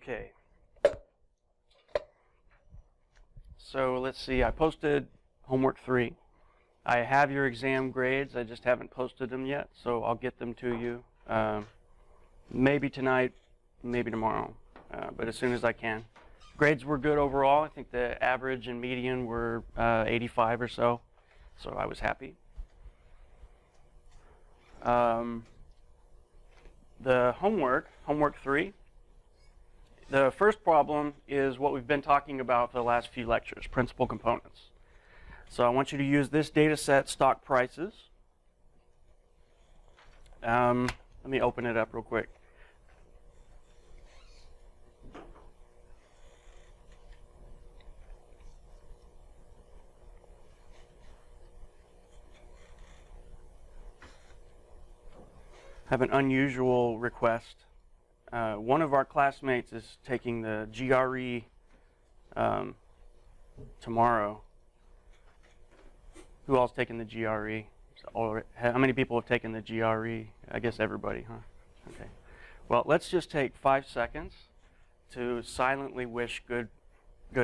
Okay. So let's see, I posted homework 3. I have your exam grades, I just haven't posted them yet, so I'll get them to you. Maybe tonight, maybe tomorrow, but as soon as I can. Grades were good overall. I think the average and median were 85 or so I was happy. The homework 3, the first problem is what we've been talking about for the last few lectures, principal components. So I want you to use this data set, stock prices. Let me open it up real quick. I have an unusual request. One of our classmates is taking the GRE tomorrow. Who else taking the GRE? How many people have taken the GRE? I guess everybody, huh? Okay. Well, let's just take 5 seconds to silently wish good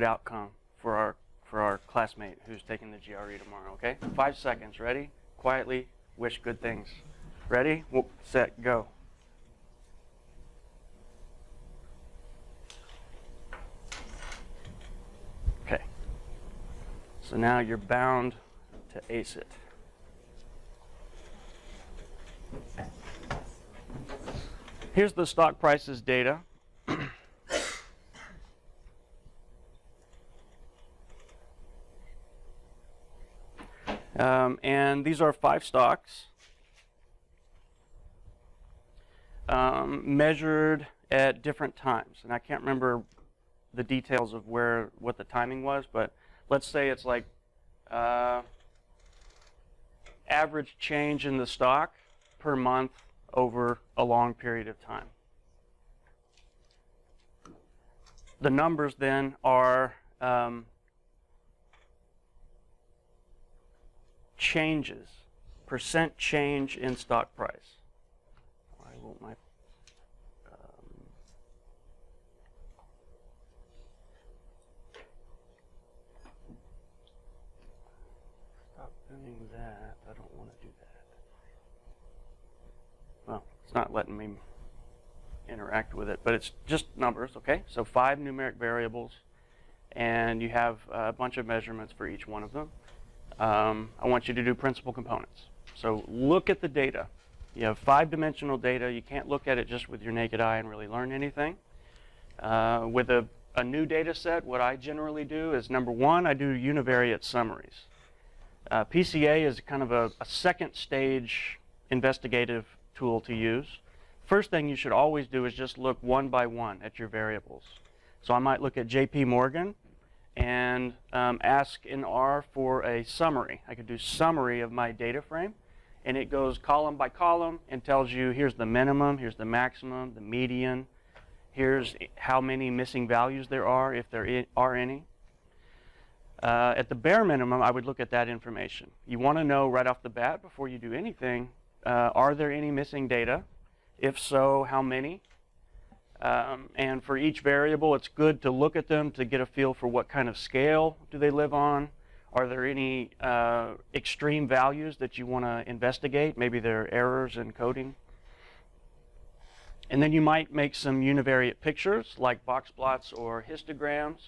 outcome for our classmate who's taking the GRE tomorrow. Okay? 5 seconds. Ready? Quietly wish good things. Ready? Set, go. Okay. So now you're bound to ace it. Here's the stock prices data. And these are 5 stocks measured at different times. And I can't remember the details of what the timing was, but let's say it's like average change in the stock per month over a long period of time. The numbers then are changes, percent change in stock price. Why won't my stop doing that? I don't want to do that. Well, it's not letting me interact with it, but it's just numbers, okay? So 5 numeric variables, and you have a bunch of measurements for each one of them. I want you to do principal components. So look at the data. You have 5-dimensional data. You can't look at it just with your naked eye and really learn anything. With a new data set, what I generally do is, number 1, I do univariate summaries. PCA is kind of a second stage investigative tool to use. First thing you should always do is just look one by one at your variables. So I might look at JP Morgan and ask in R for a summary. I could do summary of my data frame, and it goes column by column and tells you here's the minimum, here's the maximum, the median, here's how many missing values there are, if there are any. At the bare minimum, I would look at that information. You want to know right off the bat before you do anything, are there any missing data? If so, how many? And for each variable, it's good to look at them to get a feel for what kind of scale do they live on. Are there any extreme values that you want to investigate? Maybe there are errors in coding. And then you might make some univariate pictures like box plots or histograms.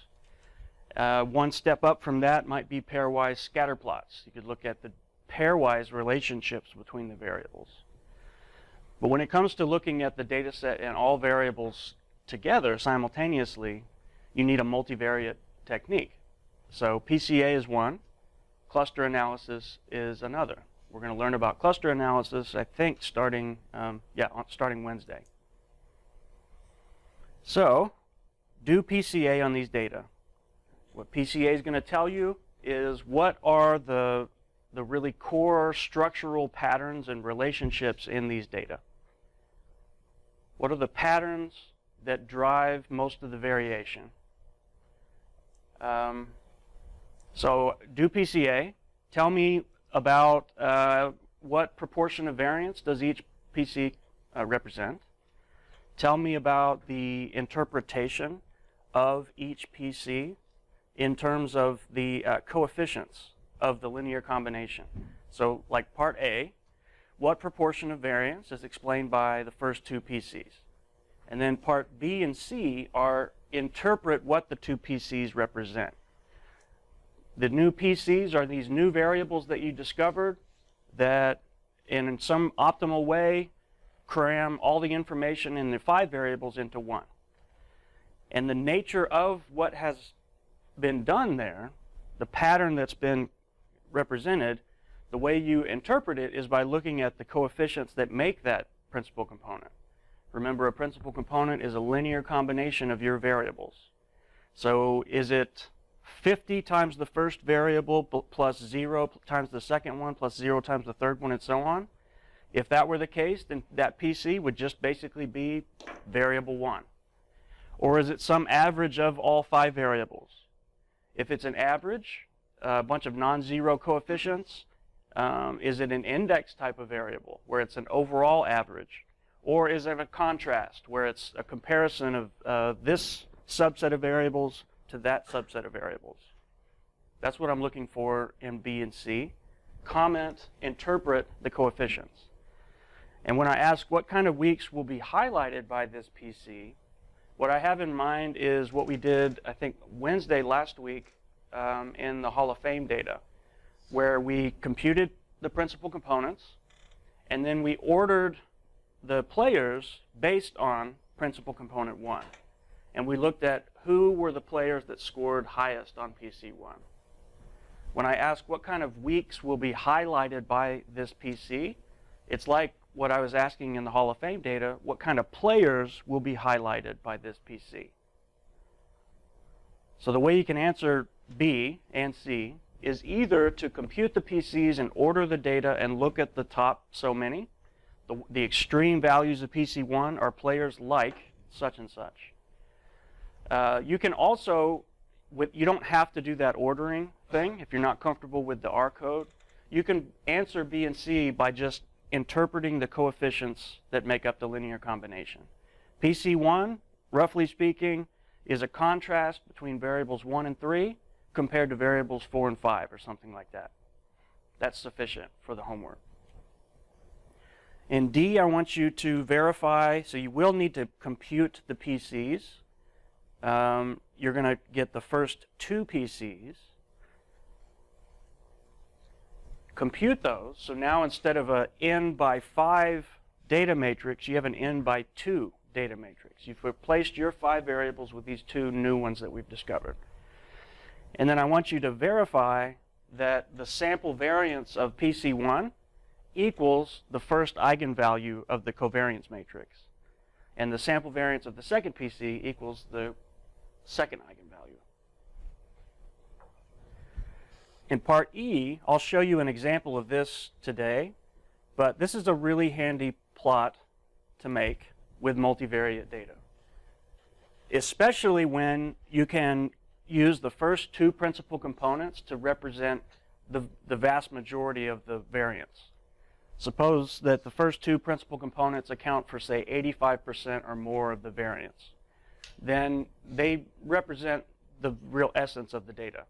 One step up from that might be pairwise scatter plots. You could look at the pairwise relationships between the variables. But when it comes to looking at the data set and all variables together simultaneously, you need a multivariate technique. So PCA is one, cluster analysis is another. We're going to learn about cluster analysis, I think, starting Wednesday. So, do PCA on these data. What PCA is going to tell you is what are the really core structural patterns and relationships in these data. What are the patterns that drive most of the variation? So do PCA. Tell me about what proportion of variance does each PC represent. tell me about the interpretation of each PC in terms of the coefficients of the linear combination. So like part A, what proportion of variance is explained by the first two PCs? And then part B and C are interpret what the two PCs represent. The new PCs are these new variables that you discovered that in some optimal way cram all the information in the 5 variables into one. And the nature of what has been done there, the pattern that's been represented, the way you interpret it is by looking at the coefficients that make that principal component. Remember, a principal component is a linear combination of your variables. So is it 50 times the first variable plus 0 times the second one plus 0 times the third one and so on? If that were the case, then that PC would just basically be variable 1. Or is it some average of all 5 variables? If it's an average, a bunch of non-zero coefficients, is it an index type of variable where it's an overall average? Or is it a contrast where it's a comparison of this subset of variables to that subset of variables? That's what I'm looking for in B and C. Comment, interpret the coefficients. And when I ask what kind of weeks will be highlighted by this PC, what I have in mind is what we did, I think, Wednesday last week in the Hall of Fame data, where we computed the principal components, and then we ordered the players based on principal component 1. And we looked at who were the players that scored highest on PC 1. When I ask what kind of weeks will be highlighted by this PC, it's like what I was asking in the Hall of Fame data, what kind of players will be highlighted by this PC. So the way you can answer B and C is either to compute the PCs and order the data and look at the top so many. The extreme values of PC1 are players like such and such. You can also, you don't have to do that ordering thing if you're not comfortable with the R code. You can answer B and C by just interpreting the coefficients that make up the linear combination. PC1, roughly speaking, is a contrast between variables 1 and 3 compared to variables 4 and 5 or something like that. That's sufficient for the homework. In D, I want you to verify, so you will need to compute the PCs. You're going to get the first 2 PCs. Compute those, so now instead of an n by 5 data matrix, you have an n by 2 data matrix. You've replaced your 5 variables with these 2 new ones that we've discovered. And then I want you to verify that the sample variance of PC1 equals the first eigenvalue of the covariance matrix. And the sample variance of the second PC equals the second eigenvalue. In part E, I'll show you an example of this today, but this is a really handy plot to make with multivariate data, especially when you can use the first 2 principal components to represent the vast majority of the variance. Suppose that the first 2 principal components account for, say, 85% or more of the variance. Then they represent the real essence of the data.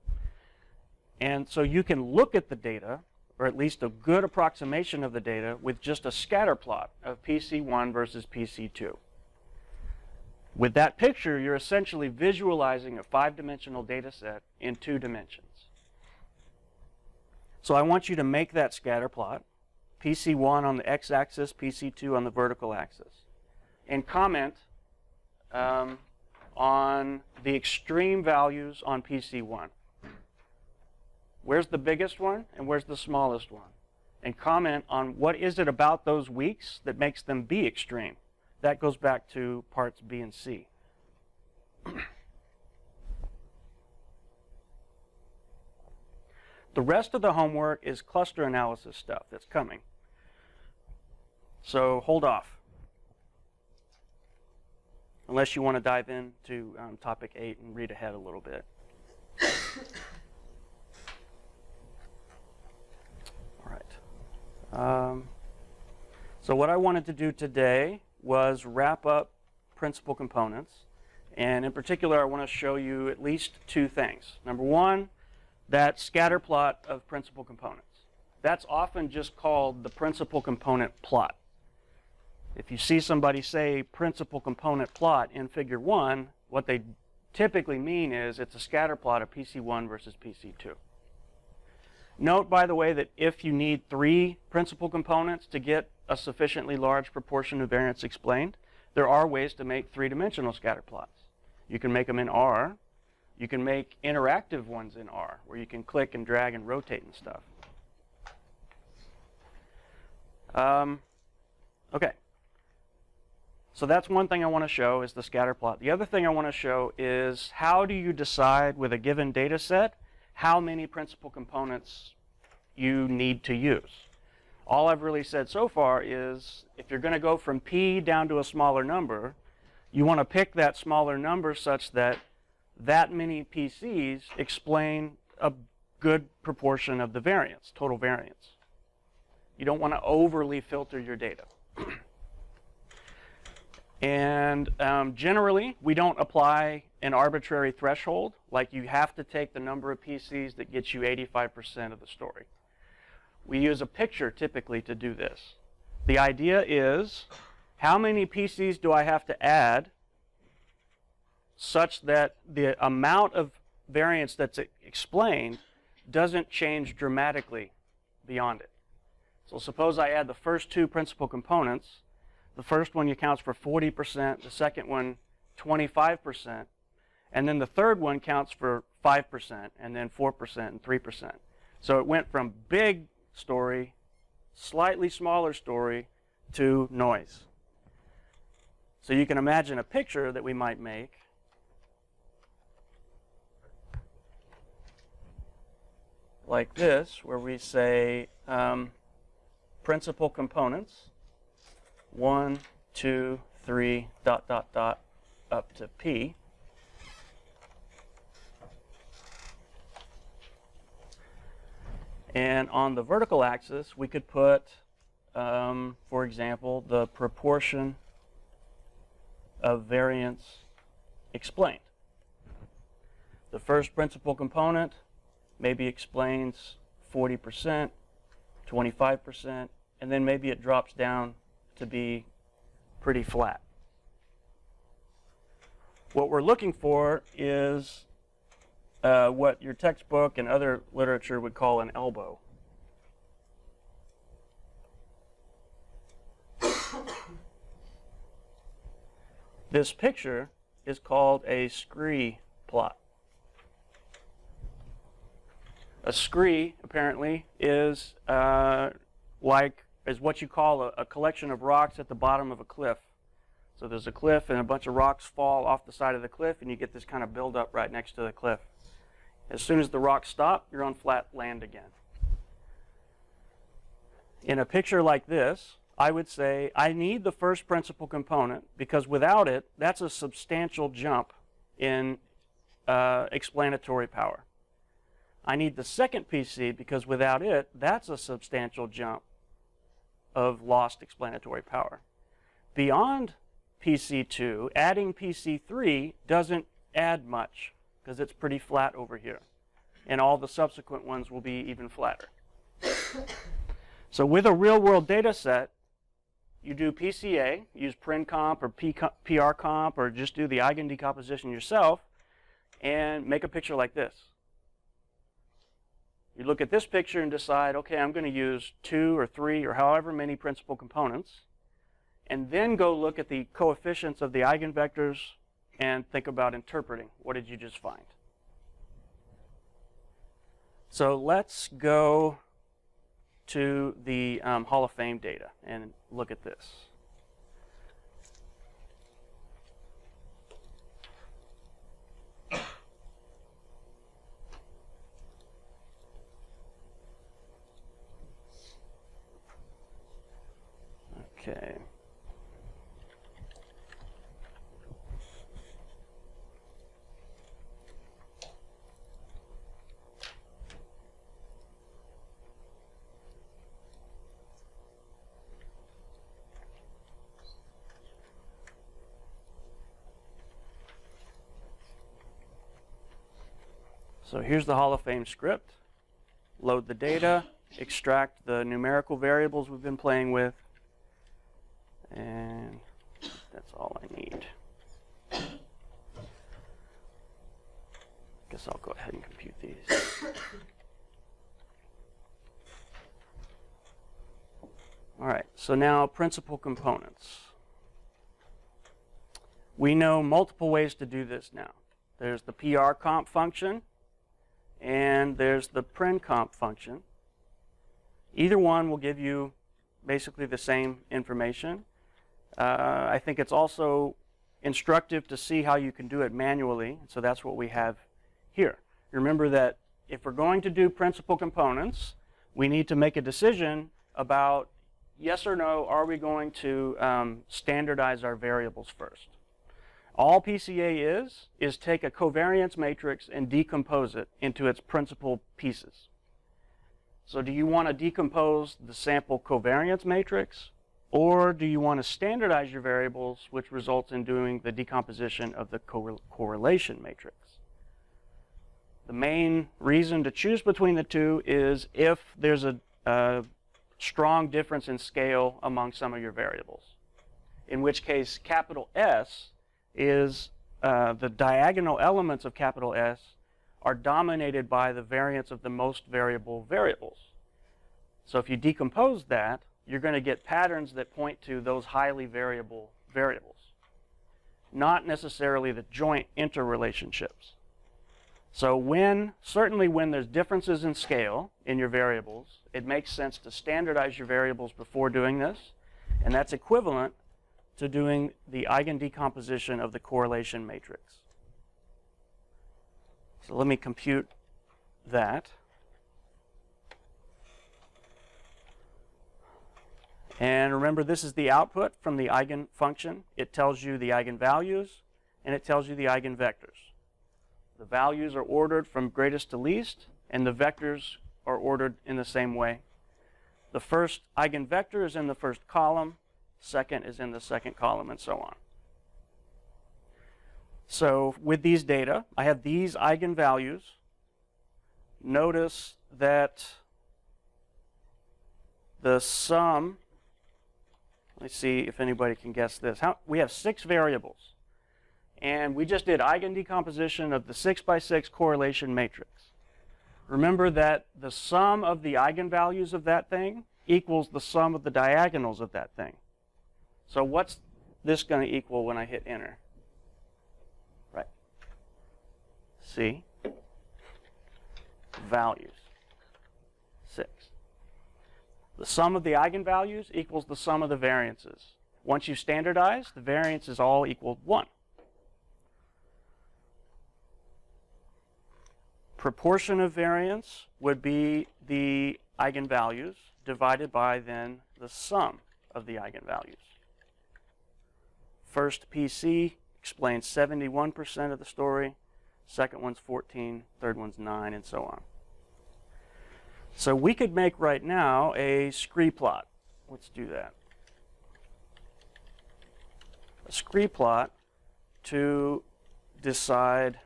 And so you can look at the data, or at least a good approximation of the data, with just a scatter plot of PC1 versus PC2. With that picture, you're essentially visualizing a 5-dimensional data set in 2 dimensions. So I want you to make that scatter plot, PC1 on the x-axis, PC2 on the vertical axis, and comment on the extreme values on PC1. Where's the biggest one and where's the smallest one? And comment on what is it about those weeks that makes them be extreme. That goes back to parts B and C. The rest of the homework is cluster analysis stuff that's coming. So hold off. Unless you want to dive into topic 8 and read ahead a little bit. All right. So what I wanted to do today was wrap up principal components. And in particular, I want to show you at least two things. Number one, that scatter plot of principal components. That's often just called the principal component plot. If you see somebody say principal component plot in figure 1, what they typically mean is it's a scatter plot of PC1 versus PC2. Note, by the way, that if you need 3 principal components to get a sufficiently large proportion of variance explained, there are ways to make 3-dimensional scatter plots. You can make them in R. You can make interactive ones in R, where you can click and drag and rotate and stuff. Okay. So that's one thing I want to show is the scatter plot. The other thing I want to show is how do you decide with a given data set how many principal components you need to use. All I've really said so far is if you're going to go from P down to a smaller number, you want to pick that smaller number such that that many PCs explain a good proportion of the variance, total variance. You don't want to overly filter your data. And generally, we don't apply an arbitrary threshold, like you have to take the number of PCs that gets you 85% of the story. We use a picture typically to do this. The idea is, how many PCs do I have to add such that the amount of variance that's explained doesn't change dramatically beyond it? So suppose I add the first 2 principal components. The first one accounts for 40%, the second one 25%, and then the third one counts for 5%, and then 4% and 3%. So it went from big story, slightly smaller story, to noise. So you can imagine a picture that we might make like this, where we say principal components 1, 2, 3, ... up to P. And on the vertical axis, we could put, for example, the proportion of variance explained. The first principal component maybe explains 40%, 25%, and then maybe it drops down to be pretty flat. What we're looking for is what your textbook and other literature would call an elbow. This picture is called a scree plot. A scree, apparently, is what you call a collection of rocks at the bottom of a cliff. So there's a cliff and a bunch of rocks fall off the side of the cliff, and you get this kind of buildup right next to the cliff. As soon as the rocks stop, you're on flat land again. In a picture like this, I would say I need the first principal component because without it, that's a substantial jump in explanatory power. I need the second PC because without it, that's a substantial jump of lost explanatory power. Beyond PC2, adding PC3 doesn't add much because it's pretty flat over here. And all the subsequent ones will be even flatter. So with a real-world data set, you do PCA, use PrinComp or PRComp, or just do the eigendecomposition yourself, and make a picture like this. You look at this picture and decide, okay, I'm going to use 2 or 3 or however many principal components, and then go look at the coefficients of the eigenvectors and think about interpreting. What did you just find? So let's go to the Hall of Fame data and look at this. Okay. So here's the Hall of Fame script. Load the data, extract the numerical variables we've been playing with, and that's all I need. Guess I'll go ahead and compute these. All right, so now principal components. We know multiple ways to do this now. There's the PRComp function, and there's the PRINComp function. Either one will give you basically the same information. I think it's also instructive to see how you can do it manually, so that's what we have here. Remember that if we're going to do principal components, we need to make a decision about yes or no, are we going to standardize our variables first? All PCA is take a covariance matrix and decompose it into its principal pieces. So do you want to decompose the sample covariance matrix, or do you want to standardize your variables, which results in doing the decomposition of the correlation matrix? The main reason to choose between the two is if there's a strong difference in scale among some of your variables, in which case capital S is the diagonal elements of capital S are dominated by the variance of the most variable variables. So if you decompose that, you're going to get patterns that point to those highly variable variables, not necessarily the joint interrelationships. So certainly when there's differences in scale in your variables, it makes sense to standardize your variables before doing this, and that's equivalent to doing the eigendecomposition of the correlation matrix. So let me compute that. And remember, this is the output from the eigenfunction. It tells you the eigenvalues, and it tells you the eigenvectors. The values are ordered from greatest to least, and the vectors are ordered in the same way. The first eigenvector is in the first column, second is in the second column, and so on. So with these data, I have these eigenvalues. Notice that the sum, let's see if anybody can guess this. We have 6 variables, and we just did eigendecomposition of the 6x6 correlation matrix. Remember that the sum of the eigenvalues of that thing equals the sum of the diagonals of that thing. So what's this going to equal when I hit enter? Right. See? Values. 6. The sum of the eigenvalues equals the sum of the variances. Once you standardize, the variances all equal 1. Proportion of variance would be the eigenvalues divided by then the sum of the eigenvalues. First PC explains 71% of the story, second one's 14, third one's 9, and so on. So we could make right now a screeplot. Let's do that. A screeplot to decide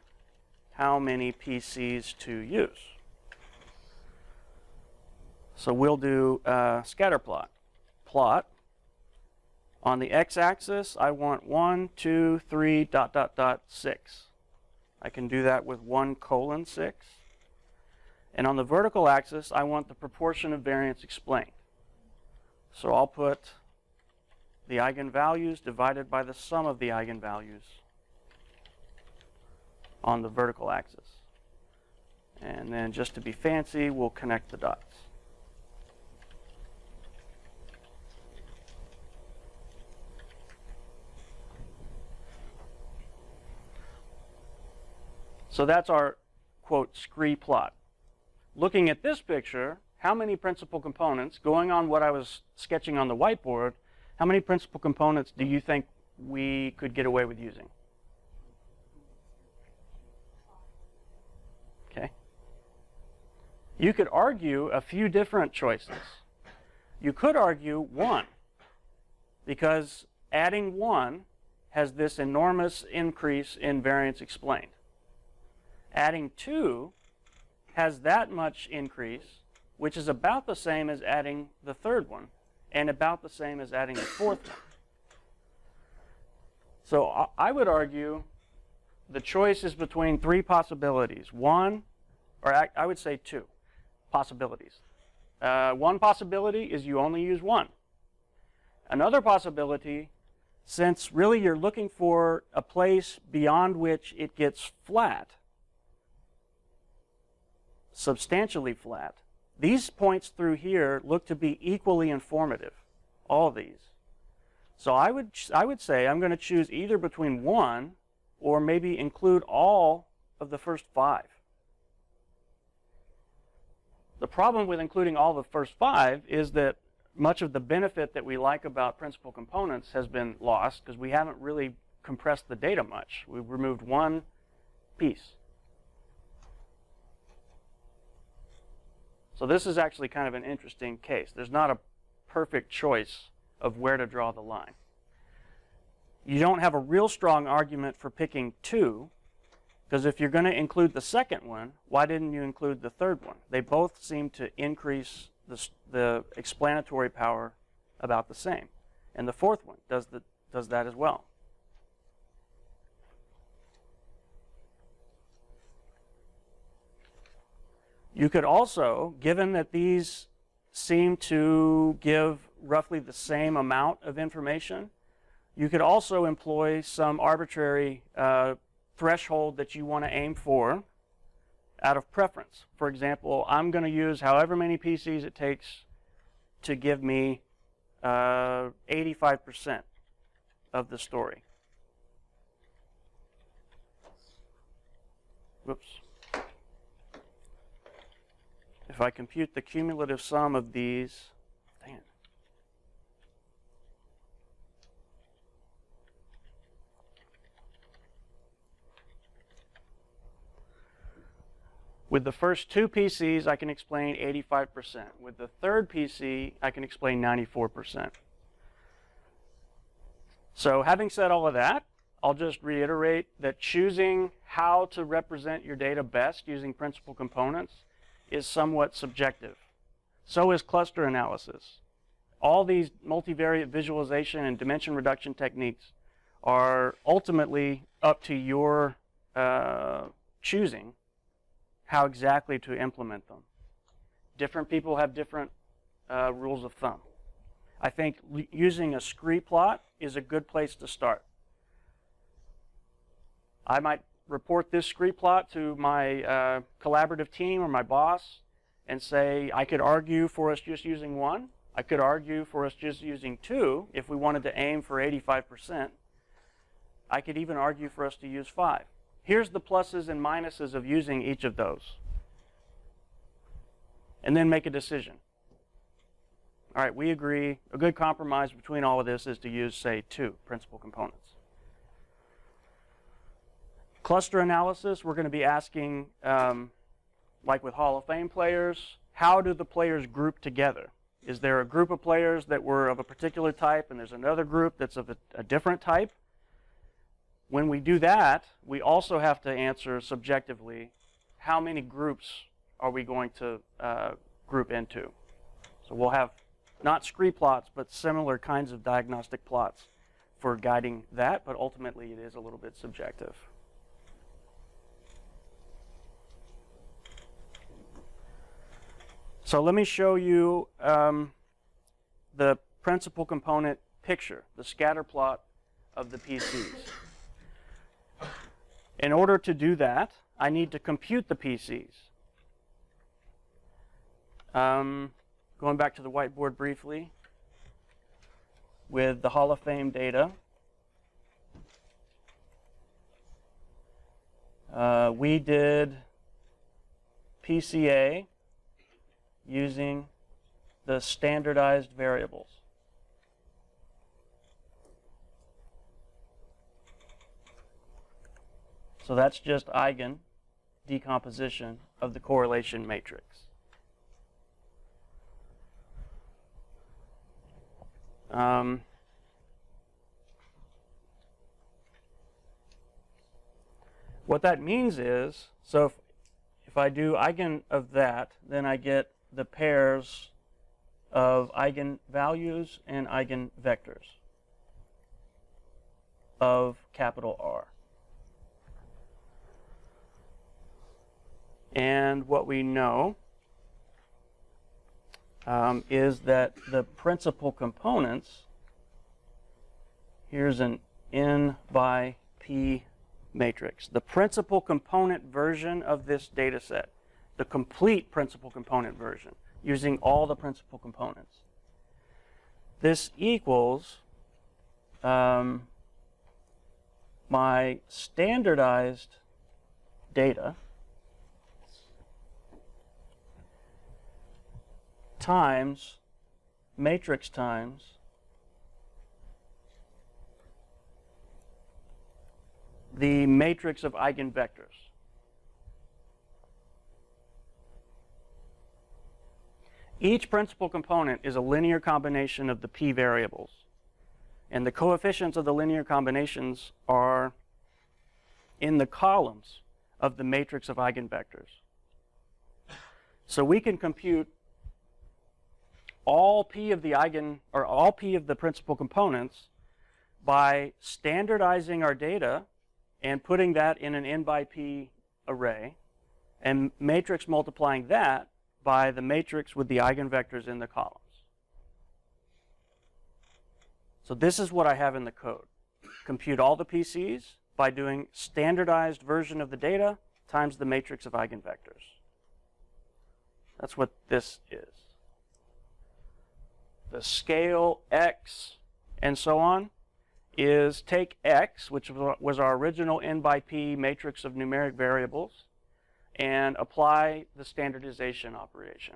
how many PCs to use. So we'll do a scatter plot. Plot. On the x-axis, I want 1, 2, 3, ... 6. I can do that with 1:6. And on the vertical axis, I want the proportion of variance explained. So I'll put the eigenvalues divided by the sum of the eigenvalues on the vertical axis. And then just to be fancy, we'll connect the dots. So that's our, quote, screeplot. Looking at this picture, how many principal components, going on what I was sketching on the whiteboard, how many principal components do you think we could get away with using? Okay. You could argue a few different choices. You could argue 1, because adding 1 has this enormous increase in variance explained. Adding 2 has that much increase, which is about the same as adding the third one, and about the same as adding the fourth one. So I would argue the choice is between three possibilities. One, or I would say two possibilities. One possibility is you only use one. Another possibility, since really you're looking for a place beyond which it gets flat, substantially flat, these points through here look to be equally informative, all of these. So I would say I'm going to choose either between one or maybe include all of the first five. The problem with including all the first five is that much of the benefit that we like about principal components has been lost because we haven't really compressed the data much. We've removed one piece. So this is actually kind of an interesting case. There's not a perfect choice of where to draw the line. You don't have a real strong argument for picking two, because if you're going to include the second one, why didn't you include the third one? They both seem to increase the explanatory power about the same. And the fourth one does that as well. You could also, given that these seem to give roughly the same amount of information, you could also employ some arbitrary threshold that you want to aim for out of preference. For example, I'm going to use however many PCs it takes to give me 85% of the story. Whoops. If I compute the cumulative sum of these, dang it. With the first two PCs, I can explain 85%. With the third PC, I can explain 94%. So having said all of that, I'll just reiterate that choosing how to represent your data best using principal components is somewhat subjective. So is cluster analysis. All these multivariate visualization and dimension reduction techniques are ultimately up to your choosing how exactly to implement them. Different people have different rules of thumb. I think using a screeplot is a good place to start. I might report this screeplot to my collaborative team or my boss and say, I could argue for us just using one. I could argue for us just using two if we wanted to aim for 85%. I could even argue for us to use five. Here's the pluses and minuses of using each of those. And then make a decision. All right, we agree. A good compromise between all of this is to use, say, two principal components. Cluster analysis, we're going to be asking, like with Hall of Fame players, how do the players group together? Is there a group of players that were of a particular type and there's another group that's of a different type? When we do that, we also have to answer subjectively, how many groups are we going to group into? So we'll have not screeplots, but similar kinds of diagnostic plots for guiding that, but ultimately it is a little bit subjective. So let me show you the principal component picture, the scatter plot of the PCs. In order to do that, I need to compute the PCs. Going back to the whiteboard briefly, with the Hall of Fame data, we did PCA using the standardized variables. So that's just eigen decomposition of the correlation matrix. What that means is, so if if I do eigen of that, then I get the pairs of eigenvalues and eigenvectors of capital R. And what we know is that the principal components, here's an N by P matrix. The principal component version of this data set, the complete principal component version, using all the principal components. This equals my standardized data times matrix times the matrix of eigenvectors. Each principal component is a linear combination of the p variables, and the coefficients of the linear combinations are in the columns of the matrix of eigenvectors. So we can compute all p of the principal components by standardizing our data and putting that in an n by p array, and matrix multiplying that by the matrix with the eigenvectors in the columns. So this is what I have in the code. Compute all the PCs by doing standardized version of the data times the matrix of eigenvectors. That's what this is. The scale x and so on is take x, which was our original n by p matrix of numeric variables, and apply the standardization operation.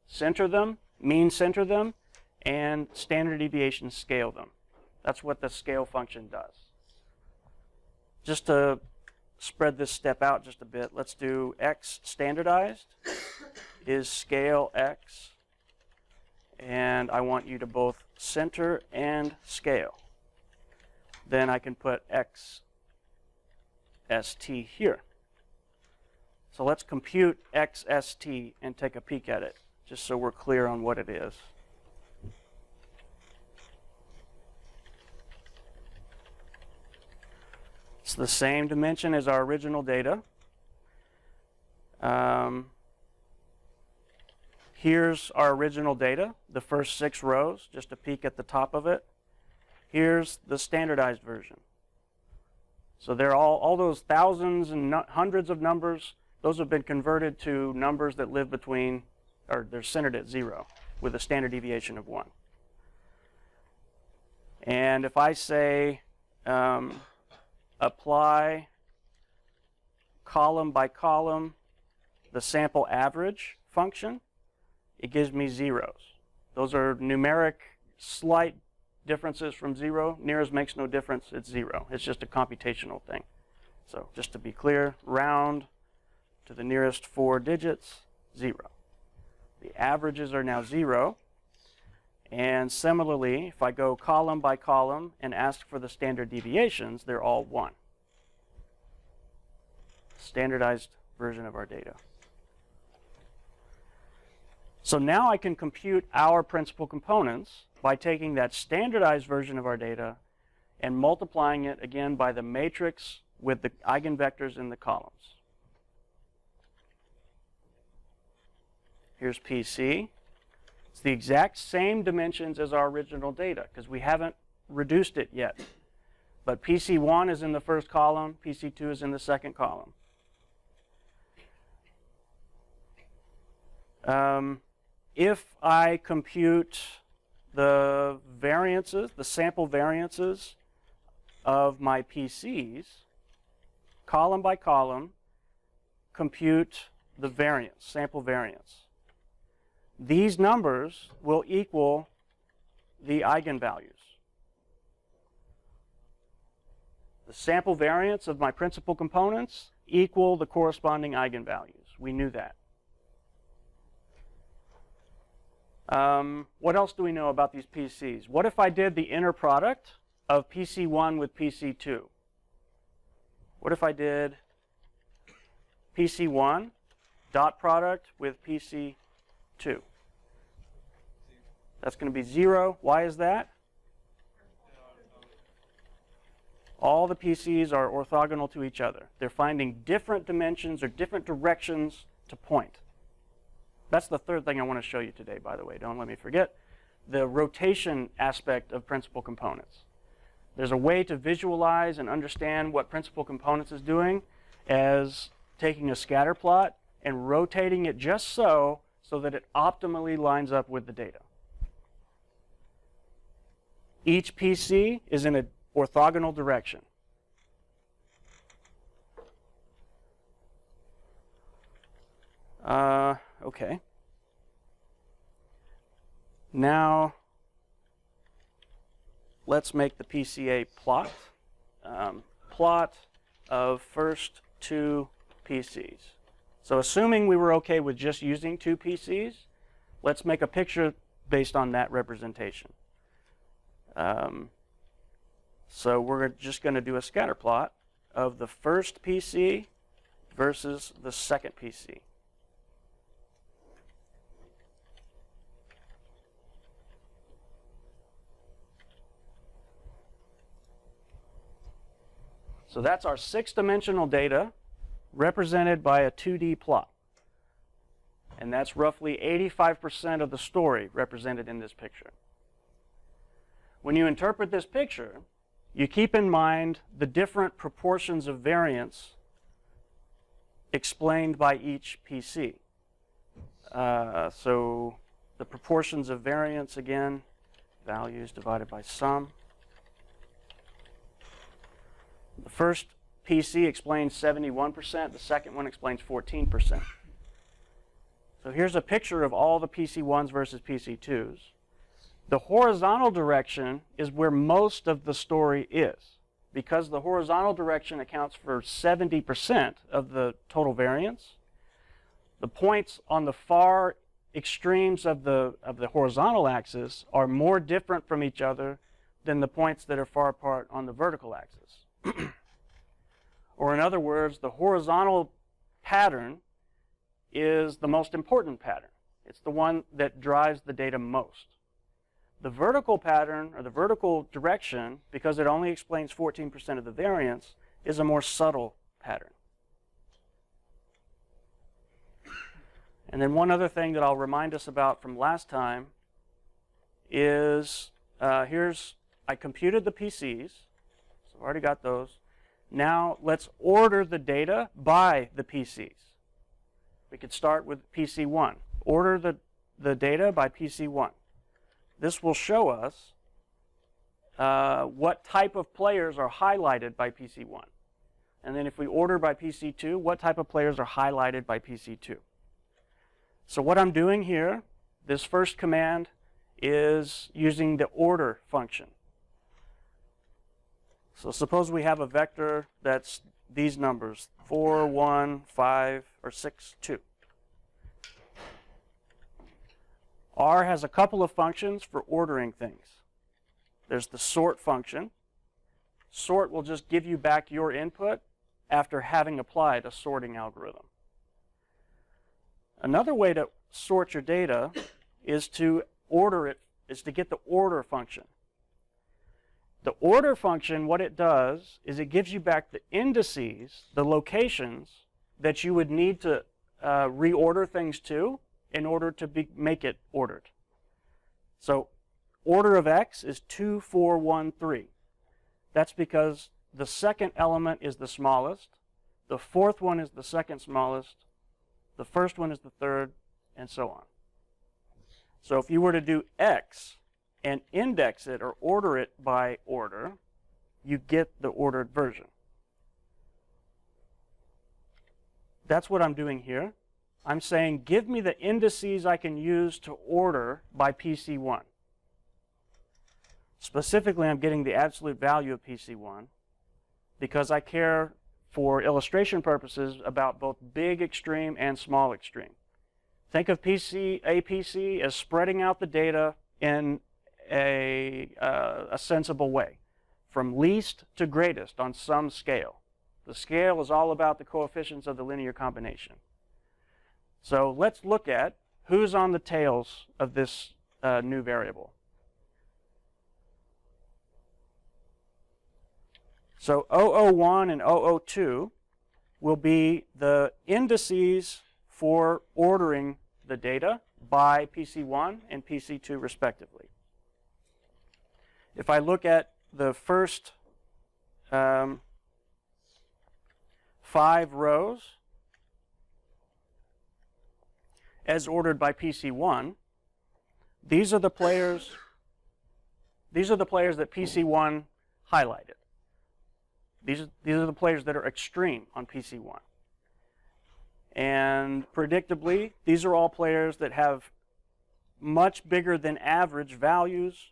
Center them, mean center them, and standard deviation scale them. That's what the scale function does. Just to spread this step out just a bit, let's do x standardized is scale x, and I want you to both center and scale. Then I can put x st here. So let's compute x st and take a peek at it, just so we're clear on what it is. It's the same dimension as our original data. Here's our original data, the first 6 rows, just a peek at the top of it. Here's the standardized version. So they're all those thousands and hundreds of numbers, those have been converted to numbers that live between, or they're centered at 0 with a standard deviation of 1. And if I say apply column by column the sample average function, it gives me zeros. Those are numeric slight differences from 0. Nearest makes no difference, it's 0. It's just a computational thing. So just to be clear, round to the nearest 4 digits, 0. The averages are now 0. And similarly, if I go column by column and ask for the standard deviations, they're all 1. Standardized version of our data. So now I can compute our principal components by taking that standardized version of our data and multiplying it again by the matrix with the eigenvectors in the columns. Here's PC. It's the exact same dimensions as our original data because we haven't reduced it yet. But PC1 is in the first column, PC2 is in the second column. If I compute the variances, the sample variances of my PCs, column by column, compute the variance, sample variance. These numbers will equal the eigenvalues. The sample variance of my principal components equal the corresponding eigenvalues. We knew that. What else do we know about these PCs? What if I did the inner product of PC1 with PC2? What if I did PC1 dot product with PC2. That's going to be 0. Why is that? All the PCs are orthogonal to each other. They're finding different dimensions or different directions to point. That's the third thing I want to show you today, by the way. Don't let me forget. The rotation aspect of principal components. There's a way to visualize and understand what principal components is doing as taking a scatter plot and rotating it just so that it optimally lines up with the data. Each PC is in an orthogonal direction. Okay. Now, let's make the PCA plot. Plot of first 2 PCs. So assuming we were okay with just using 2 PCs, let's make a picture based on that representation. So we're just going to do a scatter plot of the first PC versus the second PC. So that's our 6-dimensional data represented by a 2D plot. And that's roughly 85% of the story represented in this picture. When you interpret this picture, you keep in mind the different proportions of variance explained by each PC. So the proportions of variance, again, values divided by sum. The first PC explains 71%, the second one explains 14%. So here's a picture of all the PC1s versus PC2s. The horizontal direction is where most of the story is, because the horizontal direction accounts for 70% of the total variance. The points on the far extremes of the horizontal axis are more different from each other than the points that are far apart on the vertical axis. Or in other words, the horizontal pattern is the most important pattern. It's the one that drives the data most. The vertical pattern, or the vertical direction, because it only explains 14% of the variance, is a more subtle pattern. And then one other thing that I'll remind us about from last time is, I computed the PCs, so I've already got those. Now let's order the data by the PCs. We could start with PC1. Order the data by PC1. This will show us what type of players are highlighted by PC1. And then if we order by PC2, what type of players are highlighted by PC2. So what I'm doing here, this first command, is using the order function. So suppose we have a vector that's these numbers, 4, 1, 5, or 6, 2. R has a couple of functions for ordering things. There's the sort function. Sort will just give you back your input after having applied a sorting algorithm. Another way to sort your data is to order it, is to get the order function. The order function, what it does is it gives you back the indices, the locations that you would need to reorder things to in order to make it ordered. So order of X is 2, 4, 1, 3. That's because the second element is the smallest, the fourth one is the second smallest, the first one is the third, and so on. So if you were to do X and index it or order it by order, you get the ordered version. That's what I'm doing here. I'm saying, give me the indices I can use to order by PC1. Specifically, I'm getting the absolute value of PC1 because I care, for illustration purposes, about both big extreme and small extreme. Think of PCA PC as spreading out the data in a sensible way, from least to greatest on some scale. The scale is all about the coefficients of the linear combination. So let's look at who's on the tails of this new variable. So 001 and 002 will be the indices for ordering the data by PC1 and PC2 respectively. If I look at the first 5 rows as ordered by PC1, these are the players that PC1 highlighted. These are the players that are extreme on PC1. And predictably, these are all players that have much bigger than average values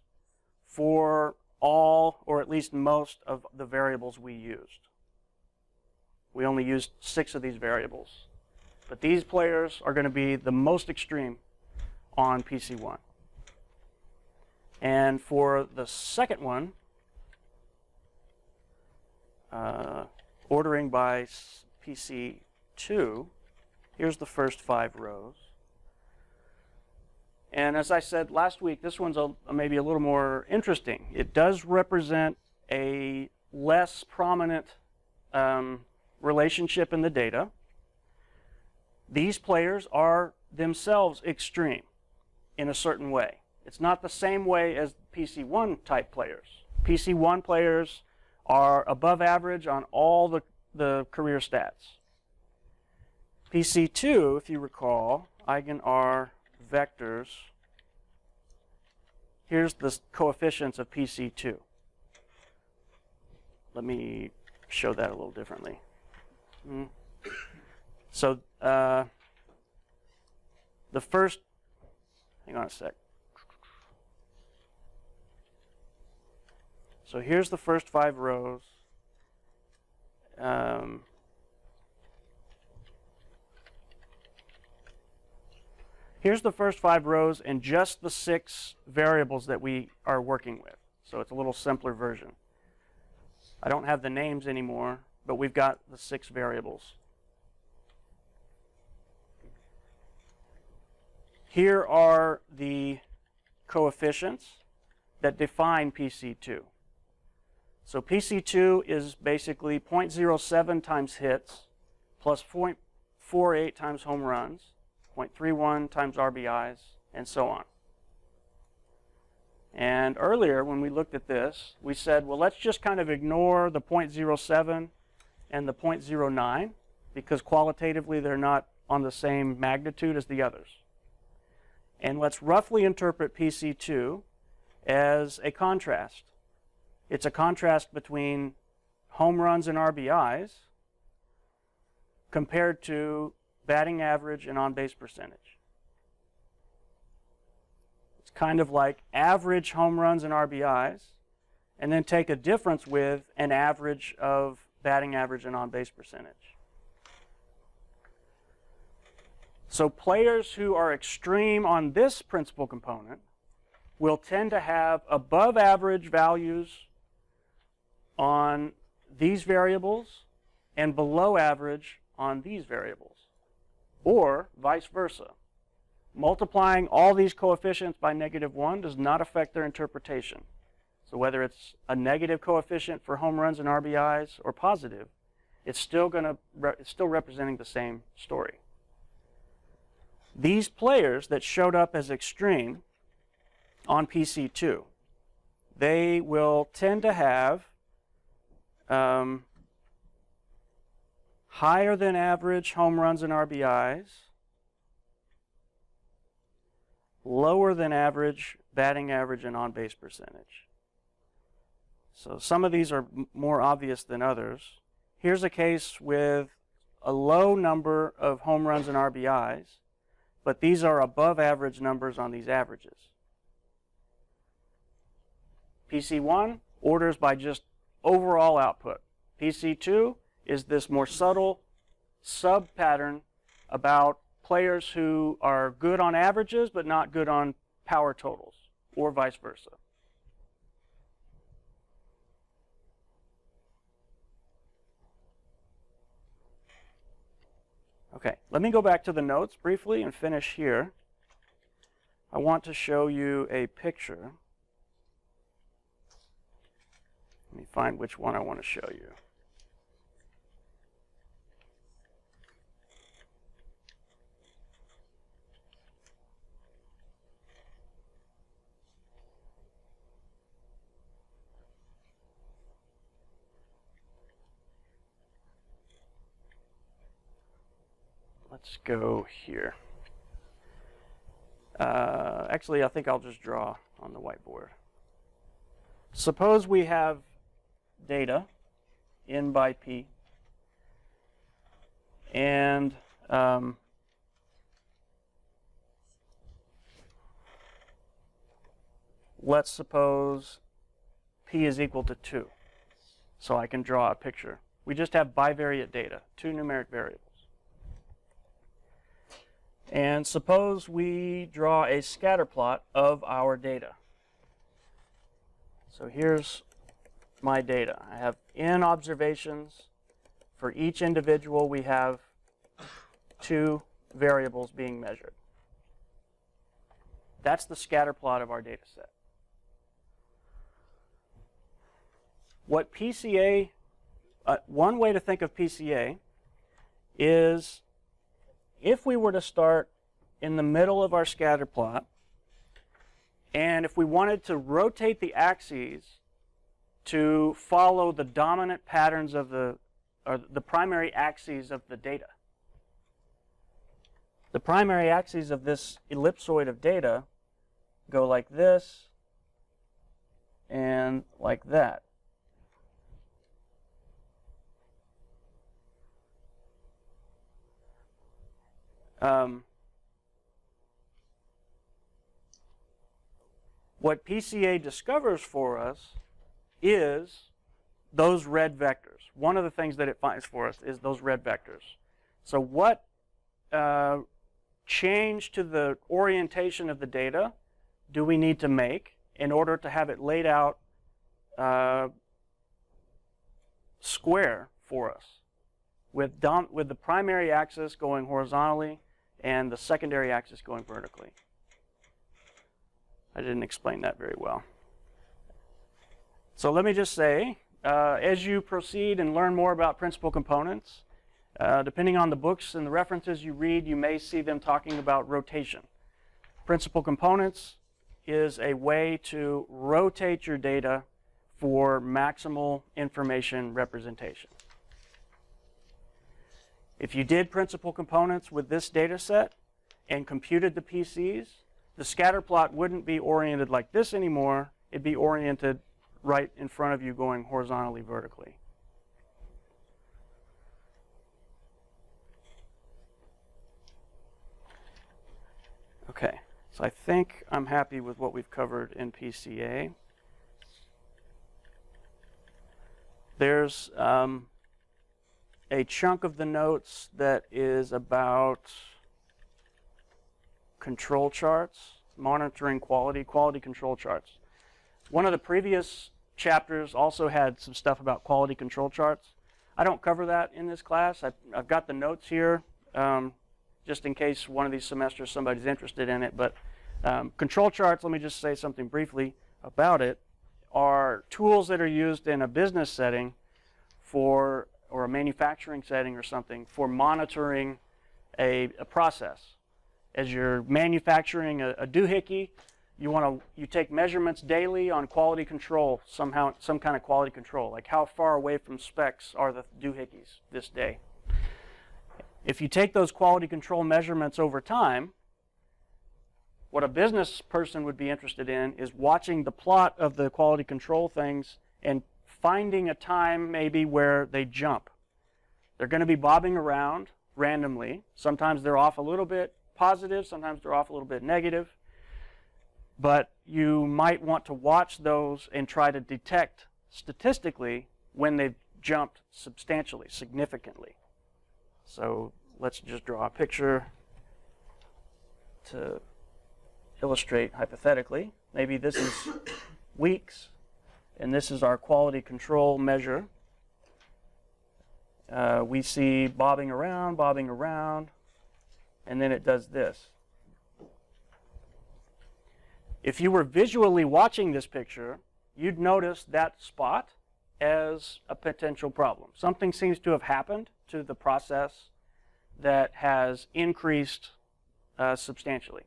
for all, or at least most, of the variables we used. We only used 6 of these variables. But these players are going to be the most extreme on PC1. And for the second one, ordering by PC2, here's the first 5 rows. And as I said last week, this one's maybe a little more interesting. It does represent a less prominent relationship in the data. These players are themselves extreme in a certain way. It's not the same way as PC1 type players. PC1 players are above average on all the career stats. PC2, if you recall, eigenR vectors, here's the coefficients of PC2. Let me show that a little differently. So the first, hang on a sec. So here's the first 5 rows. Here's the first 5 rows and just the 6 variables that we are working with. So it's a little simpler version. I don't have the names anymore, but we've got the 6 variables. Here are the coefficients that define PC2. So PC2 is basically 0.07 times hits plus 0.48 times home runs, 0.31 times RBIs, and so on. And earlier when we looked at this, we said, well, let's just kind of ignore the 0.07 and the 0.09 because qualitatively they're not on the same magnitude as the others. And let's roughly interpret PC2 as a contrast. It's a contrast between home runs and RBIs compared to batting average and on-base percentage. It's kind of like average home runs and RBIs, and then take a difference with an average of batting average and on-base percentage. So players who are extreme on this principal component will tend to have above average values on these variables and below average on these variables, or vice versa. Multiplying all these coefficients by -1 does not affect their interpretation. So whether it's a negative coefficient for home runs and RBIs or positive, it's still representing the same story. These players that showed up as extreme on PC2, they will tend to have higher than average home runs and RBIs, lower than average batting average and on-base percentage. So some of these are more obvious than others. Here's a case with a low number of home runs and RBIs, but these are above average numbers on these averages. PC1 orders by just overall output. PC2 is this more subtle sub-pattern about players who are good on averages but not good on power totals, or vice versa. Okay, let me go back to the notes briefly and finish here. I want to show you a picture. Let me find which one I want to show you. Let's go here. Actually, I think I'll just draw on the whiteboard. Suppose we have data n by p, and let's suppose p is equal to 2. So I can draw a picture. We just have bivariate data, 2 numeric variables. And suppose we draw a scatter plot of our data. So here's my data. I have n observations. For each individual, we have 2 variables being measured. That's the scatter plot of our data set. What PCA, one way to think of PCA is if we were to start in the middle of our scatter plot, and if we wanted to rotate the axes to follow the dominant patterns of the primary axes of the data. The primary axes of this ellipsoid of data go like this and like that. What PCA discovers for us is those red vectors. One of the things that it finds for us is those red vectors. So what change to the orientation of the data do we need to make in order to have it laid out square for us, with the primary axis going horizontally and the secondary axis going vertically? I didn't explain that very well. So let me just say, as you proceed and learn more about principal components, depending on the books and the references you read, you may see them talking about rotation. Principal components is a way to rotate your data for maximal information representation. If you did principal components with this data set and computed the PCs, the scatter plot wouldn't be oriented like this anymore. It'd be oriented right in front of you going horizontally, vertically. Okay, so I think I'm happy with what we've covered in PCA. There's a chunk of the notes that is about control charts, monitoring quality control charts. One of the previous chapters also had some stuff about quality control charts. I don't cover that in this class. I've got the notes here just in case one of these semesters somebody's interested in it. But control charts, let me just say something briefly about it, are tools that are used in a business setting or a manufacturing setting or something for monitoring a process. As you're manufacturing a doohickey, you take measurements daily on quality control, some kind of quality control, like how far away from specs are the doohickeys this day. If you take those quality control measurements over time, what a business person would be interested in is watching the plot of the quality control things and finding a time maybe where they jump. They're going to be bobbing around randomly. Sometimes they're off a little bit positive, sometimes they're off a little bit negative. But you might want to watch those and try to detect statistically when they've jumped substantially, significantly. So let's just draw a picture to illustrate hypothetically. Maybe this is weeks, and this is our quality control measure. we see bobbing around, and then it does this. If you were visually watching this picture, you'd notice that spot as a potential problem. Something seems to have happened to the process that has increased substantially.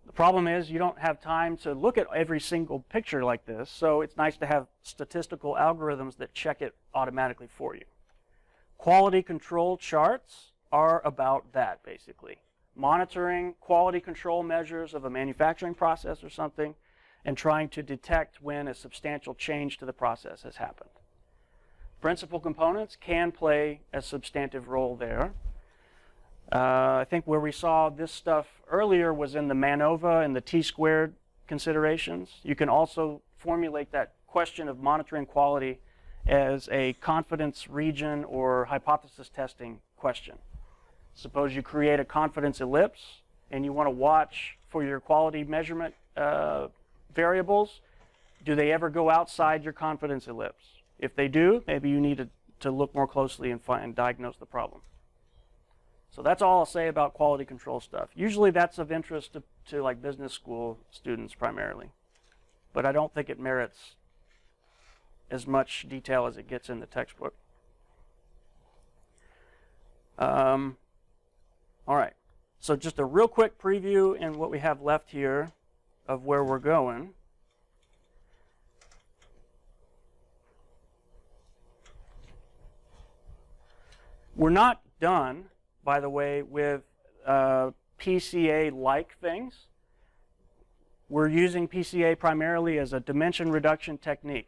The problem is you don't have time to look at every single picture like this, so it's nice to have statistical algorithms that check it automatically for you. Quality control charts are about that, basically. Monitoring quality control measures of a manufacturing process or something and trying to detect when a substantial change to the process has happened. Principal components can play a substantive role there. I think where we saw this stuff earlier was in the MANOVA and the T-squared considerations. You can also formulate that question of monitoring quality as a confidence region or hypothesis testing question. Suppose you create a confidence ellipse and you want to watch for your quality measurement variables. Do they ever go outside your confidence ellipse? If they do, maybe you need to look more closely and diagnose the problem. So that's all I'll say about quality control stuff. Usually that's of interest to like business school students primarily. But I don't think it merits as much detail as it gets in the textbook. All right. So just a real quick preview in what we have left here of where we're going. We're not done, by the way, with PCA-like things. We're using PCA primarily as a dimension reduction technique.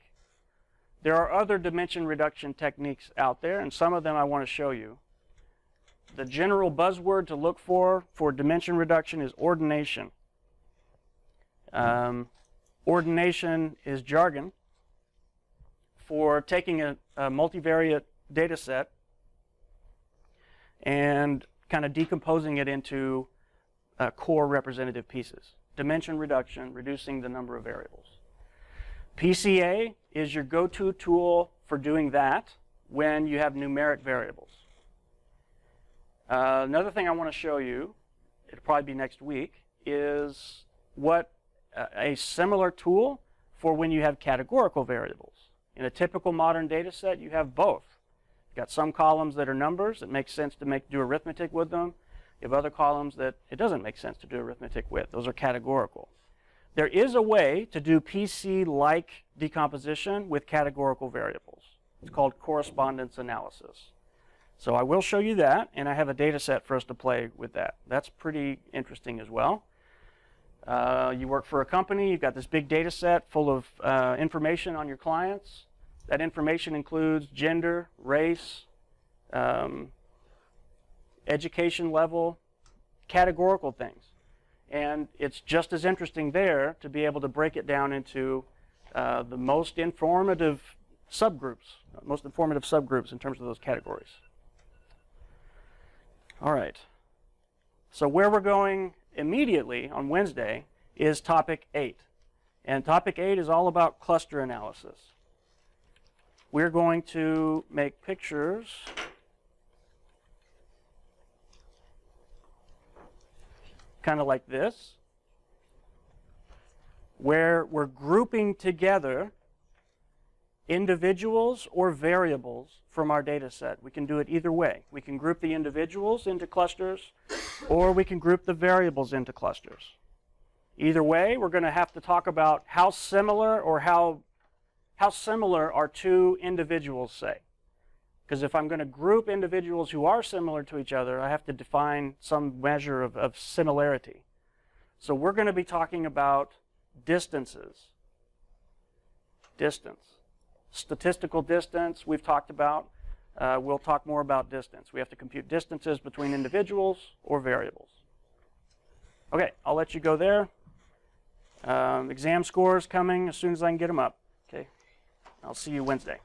There are other dimension reduction techniques out there, and some of them I want to show you. The general buzzword to look for dimension reduction is ordination. Ordination is jargon for taking a multivariate data set and kind of decomposing it into core representative pieces. Dimension reduction, reducing the number of variables. PCA is your go-to tool for doing that when you have numeric variables. Another thing I want to show you, it'll probably be next week, is what a similar tool for when you have categorical variables. In a typical modern data set, you have both. You've got some columns that are numbers. It makes sense to do arithmetic with them. You have other columns that it doesn't make sense to do arithmetic with. Those are categorical. There is a way to do PC-like decomposition with categorical variables. It's called correspondence analysis. So I will show you that, and I have a data set for us to play with that. That's pretty interesting as well. You work for a company. You've got this big data set full of information on your clients. That information includes gender, race, education level, categorical things. And it's just as interesting there to be able to break it down into the most informative subgroups in terms of those categories. All right. So where we're going immediately on Wednesday is topic 8. And topic 8 is all about cluster analysis. We're going to make pictures kind of like this, where we're grouping together individuals or variables from our data set. We can do it either way. We can group the individuals into clusters, or we can group the variables into clusters. Either way, we're going to have to talk about how similar are two individuals, say. Because if I'm going to group individuals who are similar to each other, I have to define some measure of similarity. So we're going to be talking about distances. Distance. Statistical distance we've talked about. We'll talk more about distance. We have to compute distances between individuals or variables. Okay, I'll let you go there. Exam scores coming as soon as I can get them up. Okay, I'll see you Wednesday.